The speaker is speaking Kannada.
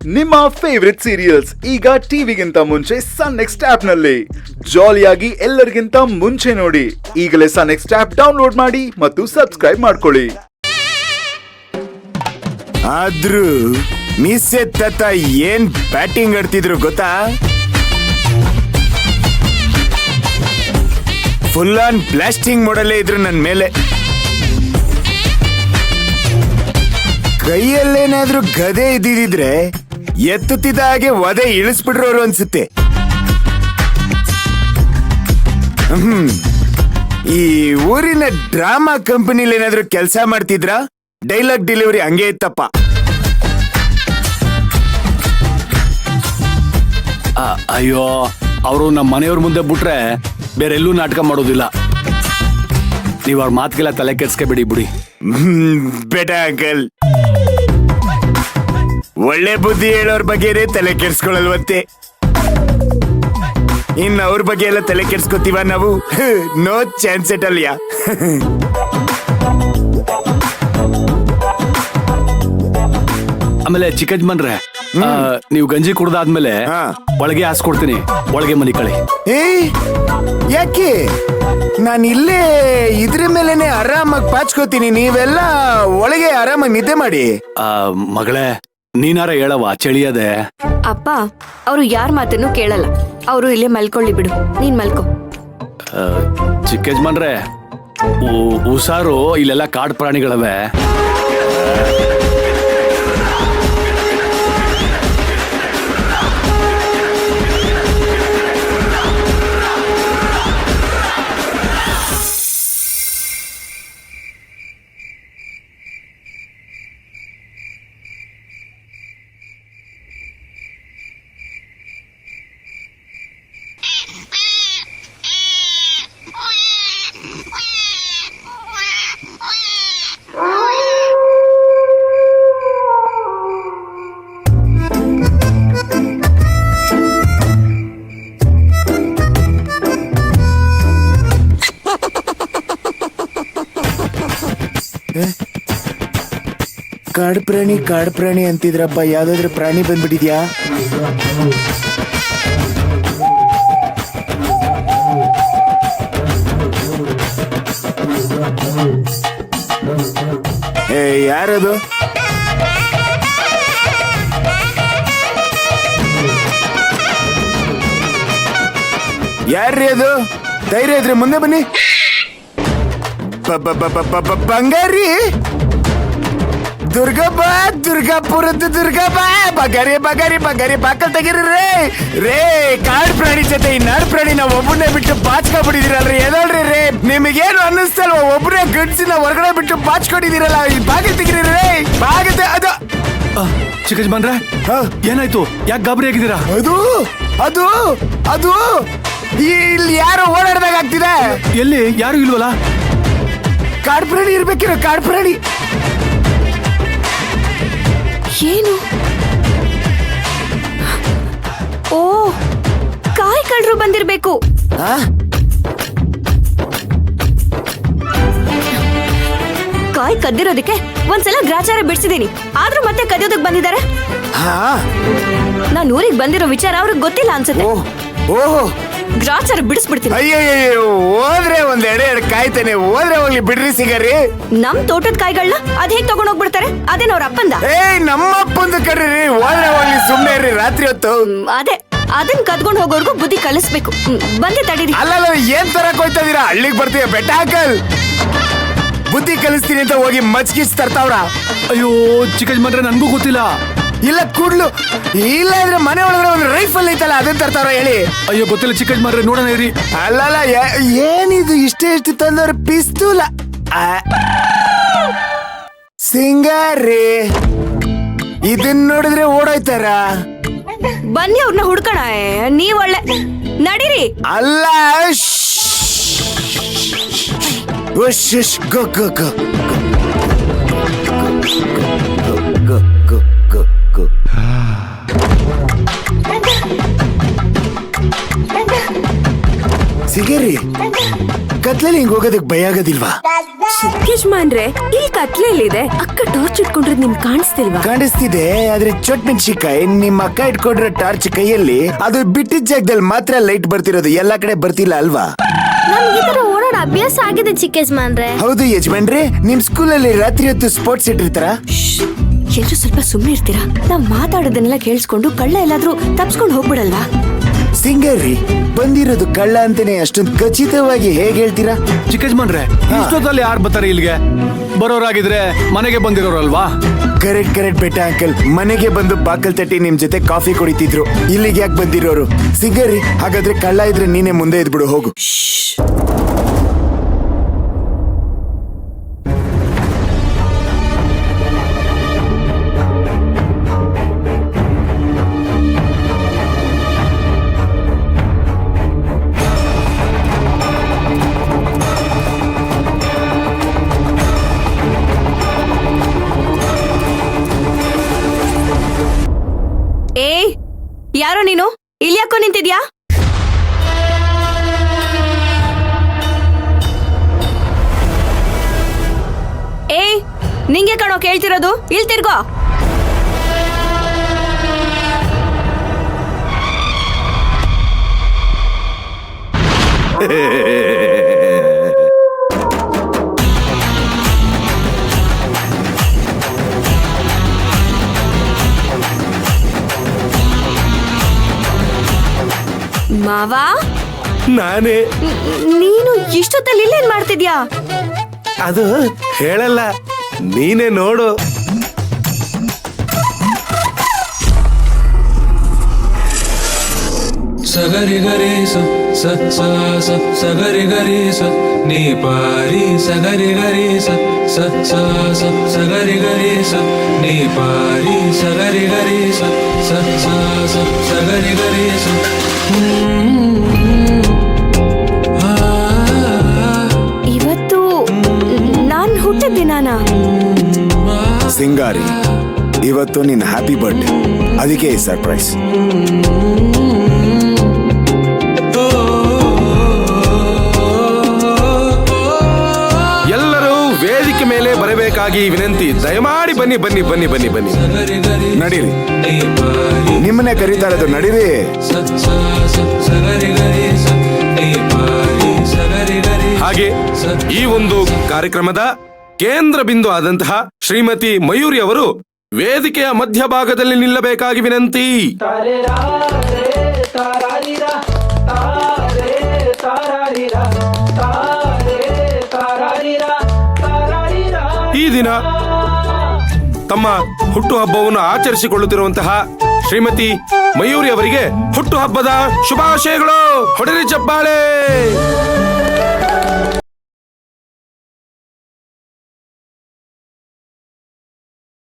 ನಿಮ್ಮ ಫೇವರಿಟ್ ಸೀರಿಯಲ್ಸ್ ಈಗ ಟಿವಿಗಿಂತ ಮುಂಚೆ ಸನ್ ನೆಕ್ಸ್ಟ್ ಆಪ್ ನಲ್ಲಿ ಜಾಲಿಯಾಗಿ ಎಲ್ಲರಿಗಿಂತ ಮುಂಚೆ ನೋಡಿ. ಈಗಲೇ ಸನ್ ನೆಕ್ಸ್ಟ್ ಆಪ್ ಡೌನ್ಲೋಡ್ ಮಾಡಿ ಮತ್ತು ಸಬ್ಸ್ಕ್ರೈಬ್ ಮಾಡ್ಕೊಳ್ಳಿ. ಆದ್ರೂ ಮಿಸ್ ಎತ್ತ ಏನ್ ಬ್ಯಾಟಿಂಗ್ ಆಡ್ತಿದ್ರು ಗೊತ್ತಾ? ಫುಲ್ ಆನ್ ಬ್ಲಾಸ್ಟಿಂಗ್ ಮಾಡಲೇ ಇದ್ರು ನನ್ ಮೇಲೆ. ಕೈಯಲ್ಲೇನಾದ್ರೂ ಗದೆ ಇದ್ದಿದ್ರೆ ಎತ್ತುತ್ತಿದ್ದ ಹಾಗೆ ಒದೆ ಇಳಿಸ್ಬಿಡ್ರೋರು ಅನ್ಸುತ್ತೆ. ಈ ಊರಿನ ಡ್ರಾಮಾ ಕಂಪನಿಲಿ ಏನಾದ್ರೂ ಕೆಲಸ ಮಾಡ್ತಿದ್ರ ಡೈಲಾಗ್ ಡೆಲಿವರಿ ಹಂಗೆ ಇತ್ತಪ್ಪ. ಅಯ್ಯೋ, ಅವರು ನಮ್ಮ ಮನೆಯವ್ರ ಮುಂದೆ ಬಿಟ್ರೆ ಬೇರೆ ಎಲ್ಲೂ ನಾಟಕ ಮಾಡೋದಿಲ್ಲ. ನೀವ್ ಅವ್ರ ಮಾತಿಗೆಲ್ಲ ತಲೆ ಕೆಡ್ಸ್ಕೊಬೇಡಿ ಬಿಡಿ. ಬೇಟ ಅಂಕಲ್, ಒಳ್ಳೆ ಬುದ್ಧಿ ಹೇಳೋರ್ ಬಗ್ಗೆನೇ ತಲೆ ಕೆಡ್ಸ್ಕೊಳಲ್ವಂತೆ. ಇನ್ನು ಅವ್ರ ಬಗ್ಗೆ ಎಲ್ಲ ತಲೆ ಕೆಡ್ಸ್ಕೊತೀವ ನಾವು? ನೋ ಚಾನ್ಸ್ ಎಟ್ ಅಲ್ಯಾ. ಆಮೇಲೆ ಚಿಕ್ಕಜ್ಮನ್ರೆ, ನೀವು ಗಂಜಿ ಕುಡ್ದಾದ್ಮೇಲೆ ಒಳಗೆ ಹಾಸ್ಕೊಡ್ತೀನಿ, ಒಳಗೆ ಮನಿ ಕಳಿ. ಯಾಕೆ? ನಾನು ಇಲ್ಲೇ ಇದ್ರ ಮೇಲೆನೆ ಆರಾಮಾಗಿ ಪಾಚ್ಕೋತೀನಿ, ನೀವೆಲ್ಲ ಒಳಗೆ ಆರಾಮಾಗಿ ನಿದ್ದೆ ಮಾಡಿ. ಮಗಳೇ, ನೀನಾರ ಹೇಳವ, ಚಳಿಯದೆ. ಅಪ್ಪ, ಅವರು ಯಾರ ಮಾತನ್ನು ಕೇಳಲ್ಲ. ಅವರು ಇಲ್ಲೇ ಮಲ್ಕೊಳ್ಳಿ ಬಿಡು, ನೀನ್ ಮಲ್ಕೋ. ಚಿಕ್ಕಜ್ಮನ್ರೆ, ಹುಷಾರು, ಇಲ್ಲೆಲ್ಲ ಕಾಡು ಪ್ರಾಣಿಗಳವೆ. ಕಾಡು ಪ್ರಾಣಿ ಅಂತಿದ್ರಪ್ಪ, ಯಾವ್ದಾದ್ರು ಪ್ರಾಣಿ ಬಂದ್ಬಿಟ್ಟಿದ್ಯಾ? ಯಾರದು? ಯಾರ್ರೀ ಅದು? ಧೈರ್ಯ ಇದ್ರೆ ಮುಂದೆ ಬನ್ನಿ. ಬಂಗಾರಿ, ದುರ್ಗಪ್ಪ, ದುರ್ಗಾಪುರದ ದುರ್ಗಪ್ಪ, ಬಗಾರಿ ಬಗಾರಿ ಬಗಾರಿ ಬಾಕಲ್ ತೆಗೀರಿ ರೇ. ಕಾಡು ಪ್ರಾಣಿ ಜೊತೆ ಈ ನಾಡು ಪ್ರಾಣಿ ನಾವು ಒಬ್ಬನೇ ಬಿಟ್ಟು ಬಾಚ್ಕೊಂಡ್ಬಿಟ್ಟಿದಿರಲ್ರಿ. ಎದೋಳ್ರಿ ರೇ, ನಿಮಗೇನು ಅನ್ನಿಸ್ತಲ್ವ? ಒಬ್ಬರೇ ಗಂಡಸಿನ ಹೊರಗಡೆ ಬಿಟ್ಟು ಬಾಚ್ಕೊಂಡಿದಿರಲ್ಲ, ಈ ಬಾಗಿಲ್ ತೆಗೀರಿ ರೇ. ಬಾಗಿಲ್ ಅದು ಚಿಕ್ಕಜ್ಮನ್ರೆ, ಏನಾಯ್ತು? ಯಾಕೆ ಗಾಬರಿ ಆಗಿದ್ದೀರಾ? ಅದು ಅದು ಅದು ಇಲ್ಲಿ ಯಾರೋ ಓಡಾಡ್ದಾಗ ಆಗ್ತಿದೆ. ಎಲ್ಲಿ? ಯಾರು ಇಲ್ವಲ್ಲ? ಕಾಡು ಪ್ರಾಣಿ ಇರ್ಬೇಕಿರೋ, ಕಾಡು ಪ್ರಾಣಿ. ಏನು? ಓ, ಕಾಯಿ ಕಳ್ಳರು ಬಂದಿರ್ಬೇಕು. ಕಾಯಿ ಕದ್ದಿರೋದಕ್ಕೆ ಒಂದ್ಸಲ ಗ್ರಾಚಾರ ಬಿಡಿಸಿದೀನಿ, ಆದ್ರೂ ಮತ್ತೆ ಕದಿಯೋದಕ್ ಬಂದಿದ್ದಾರೆ. ನಾನ್ ಊರಿಗೆ ಬಂದಿರೋ ವಿಚಾರ ಅವ್ರಿಗೆ ಗೊತ್ತಿಲ್ಲ ಅನ್ಸುತ್ತೆ. ಓಹೋ, ಗ್ರಾಚಾರ ಬಿಡಿಸ್ಬಿಡ್ತೀನಿ. ಅಯ್ಯೋ, ಹೋದ್ರೆ ಒಂದ್ ಎಡೆ ಕಾಯ್ತಾನೆ, ಹೋದ್ರೆ ಹೋಗ್ಲಿ ಬಿಡ್ರಿ ಸಿಗರಿ. ನಮ್ ತೋಟದ ಕಾಯಿಗಳನ್ನ ಅದ್ ಹೇಗ್ ತಗೊಂಡ್ ಹೋಗ್ಬಿಡ್ತಾರೆ? ಅದೇನ್ ಅವ್ರ ಅಪ್ಪಂದ? ನಮ್ಮ ಅಪ್ಪಂದು ಕಡ್ರಿ, ಹೋದ್ರೆ ಹೋಗ್ಲಿ, ಸುಮ್ನೆ ಇರ್ರಿ. ರಾತ್ರಿ ಹೊತ್ತು ಅದೇ ಅದನ್ ಕದ್ಕೊಂಡ್ ಹೋಗೋರ್ಗು ಬುದ್ಧಿ ಕಲಿಸ್ಬೇಕು. ಬಂದೆ ತಡೀರಿ. ಅಲ್ಲ, ಏನ್ ತರಕ್ ಹೋಯ್ತಾ ಇದೀರಾ? ಹಳ್ಳಿಗ್ ಬರ್ತೀಯ ಬೆಟ್ಟ ಹಾಕಲ್. ಬುದ್ಧಿ ಕಲಿಸ್ತೀನಿ ಅಂತ ಹೋಗಿ ಮಚ್ಕಿಸ್ ತರ್ತಾವ್ರ. ಅಯ್ಯೋ ಚಿಕ್ಕಜ್ಮನ್ರೆ, ನನ್ಗೂ ಗೊತ್ತಿಲ್ಲ. ಇಲ್ಲ ಕೂಡ್ಲು, ಇಲ್ಲ ಅಂದ್ರೆ ಮನೆ ಒಳಗಡೆ ಒಂದು ರೈಫಲ್ ಐತಲ್ಲ, ಅದನ್ನ ತರ್ತಾರ ಹೇಳಿ. ಅಯ್ಯೋ ಗೊತ್ತಿಲ್ಲ ಚಿಕ್ಕಜ್ಮನ್ರೆ, ನೋಡೋಣ ಇರಿ. ಅಲ್ಲಲ್ಲ, ಏನಿದು ಇಷ್ಟು ತಂದವ್ರ ಪಿಸ್ತೂಲ? ಸಿಂಗಾರಿ, ಇದನ್ನ ನೋಡಿದ್ರೆ ಓಡೋಯ್ತಾರ. ಬನ್ನಿ, ಅವ್ರನ್ನ ಹುಡ್ಕೋಣ. ನೀವ್ ಒಳ್ಳೆ ನಡೀರಿ. ಅಲ್ಲ, ಗೋ ಗೋ ಗೋ ಗೋ ಗೋ ಗೋ ಗೋ. ಸಿಗಿ ಸಿಂಗರಿ ಕತ್ಲಲ್ಲಿ ಹಿಂಗ್ ಹೋಗೋದಕ್ ಭಯ ಆಗೋದಿಲ್ವಾ? ಯಜಮಾನ್ರೆ ಇಲ್ಲಿ ಕತ್ಲೆಯಲ್ಲಿದೆ, ಅಕ್ಕ ಟಾರ್ಚ್ ಇಟ್ಕೊಂಡ್ರೆ ನಿಮ್ ಕಾಣಿಸ್ತಿಲ್ವಾ? ಕಾಣಿಸ್ತಿದೆ, ಆದ್ರೆ ಚೊಟ್ ಮೆಣಸಿನ್ಕಾಯಿ ನಿಮ್ ಅಕ್ಕ ಇಟ್ಕೊಂಡ್ರೆ ಟಾರ್ಚ್ ಕೈಯಲ್ಲಿ, ಅದು ಬಿಟ್ಟಿದ್ದ ಜಾಗದಲ್ಲಿ ಮಾತ್ರ ಲೈಟ್ ಬರ್ತಿರೋದು, ಎಲ್ಲಾ ಕಡೆ ಬರ್ತಿಲ್ಲ ಅಲ್ವಾ? ನಮ್ಗೆ ಈ ತರ ಓಡಾಡ ಅಭ್ಯಾಸ ಆಗಿದೆ ಚಿಕ್ಕ ಯಜಮಾನ್ರೆ. ಹೌದು ಯಜಮಾನ್ರೆ, ನಿಮ್ ಸ್ಕೂಲಲ್ಲಿ ರಾತ್ರಿ ಹೊತ್ತು ಸ್ಪೋರ್ಟ್ಸ್ ಇಟ್ಟಿರ್ತಾರ? ಎಲ್ರು ಸ್ವಲ್ಪ ಸುಮ್ಮನೆ ಇರ್ತೀರಾ? ನಾವ್ ಮಾತಾಡೋದನ್ನೆಲ್ಲ ಕೇಳಿಸ್ಕೊಂಡು ಕಳ್ಳ ಎಲ್ಲಾದ್ರೂ ತಪ್ಸ್ಕೊಂಡು ಹೋಗ್ಬಿಡಲ್ವಾ? ಸಿಂಗರಿ ಬಂದಿರೋದು ಕಳ್ಳ ಅಂತಾನೆ ಅಷ್ಟೊಂದು ಖಚಿತವಾಗಿ ಹೇಗ್ ಹೇಳ್ತೀರಾ? ಚಿಕ್ಕ ಯಜಮಾನ್ರೆ, ಇಷ್ಟೊತ್ತಲ್ಲಿ ಯಾರು ಬರ್ತಾರೆ ಇಲ್ಲಿಗೆ? ಬರೋರಾಗಿದ್ರೆ ಮನೆಗೆ ಬಂದಿರೋರಲ್ವಾ? ಕರೆಕ್ಟ್ ಬೆಟ್ಟ ಅಂಕಲ್, ಮನೆಗೆ ಬಂದು ಬಾಕಲ್ ತಟ್ಟಿ ನಿಮ್ ಜೊತೆ ಕಾಫಿ ಕುಡಿತಿದ್ರು, ಇಲ್ಲಿಗೆ ಯಾಕೆ ಬಂದಿರೋರು? ಸಿಂಗರಿ, ಹಾಗಾದ್ರೆ ಕಳ್ಳ ಇದ್ರೆ ನೀನೇ ಮುಂದೆ ಇದ್ಬಿಡು, ಹೋಗು. ಏ ಯಾರೋ ನೀನು, ಇಲ್ಲಿ ಯಾಕೋ ನಿಂತಿದ್ಯಾ? ಏ ನಿಂಗೆ ಕಣೋ ಕೇಳ್ತಿರೋದು, ಇಲ್ಲಿ ತಿರ್ಗೋ. ಮಾವ, ನಾನೇ. ನೀನು ಇಷ್ಟೊತ್ತಲ್ಲಿ ಇಲ್ಲೇನ್ ಮಾಡ್ತಿದ್ಯಾ? ಅದು ಹೇಳಲ್ಲ, ನೀನೇ ನೋಡು. ಸಗರಿ ಗರಿ ಸ ಸ ಸ ಸ ಸಗರಿ ಗರಿ ಸ ನೀ ಪಾರಿ ಸಗರಿ ಗರಿ ಸ ಸ ಸ ಸ ಸಗರಿ ಗರಿ ಸ ನೀ ಪಾರಿ ಸಗರಿ ಗರಿ ಸ ಸ ಸ ಸ ಸಗರಿ ಗರಿ ಸ ಇವತ್ತು ನಾನ್ ಹುಟ್ಟಿದ ದಿನಾನ? ಸಿಂಗಾರಿ, ಇವತ್ತು ನಿನ್ ಹ್ಯಾಪಿ ಬರ್ಡೇ, ಅದಕ್ಕೆ ಈ ಸರ್ಪ್ರೈಸ್. ಎಲ್ಲರೂ ವೇದಿಕೆ ಮೇಲೆ ಬರಬೇಕಾಗಿ ವಿನಂತಿ. ದಯಮಾಡಿ ಬನ್ನಿ ಬನ್ನಿ ಬನ್ನಿ ಬನ್ನಿ ಬನ್ನಿ. ನಡೀರಿ, ನಿಮ್ಮನ್ನೇ ಕರೀತಾ ಇರೋದು, ನಡೀರಿ. ಹಾಗೆ ಈ ಒಂದು ಕಾರ್ಯಕ್ರಮದ ಕೇಂದ್ರ ಬಿಂದು ಆದಂತಹ ಶ್ರೀಮತಿ ಮಯೂರಿ ಅವರು ವೇದಿಕೆಯ ಮಧ್ಯಭಾಗದಲ್ಲಿ ನಿಲ್ಲಬೇಕಾಗಿ ವಿನಂತಿ. ಈ ದಿನ ತಮ್ಮ ಹುಟ್ಟುಹಬ್ಬವನ್ನು ಆಚರಿಸಿಕೊಳ್ಳುತ್ತಿರುವಂತಹ ಶ್ರೀಮತಿ ಮಯೂರಿ ಅವರಿಗೆ ಹುಟ್ಟುಹಬ್ಬದ ಶುಭಾಶಯಗಳು. ಹೊಡೆರಿ ಚಪ್ಪಾಳೆ.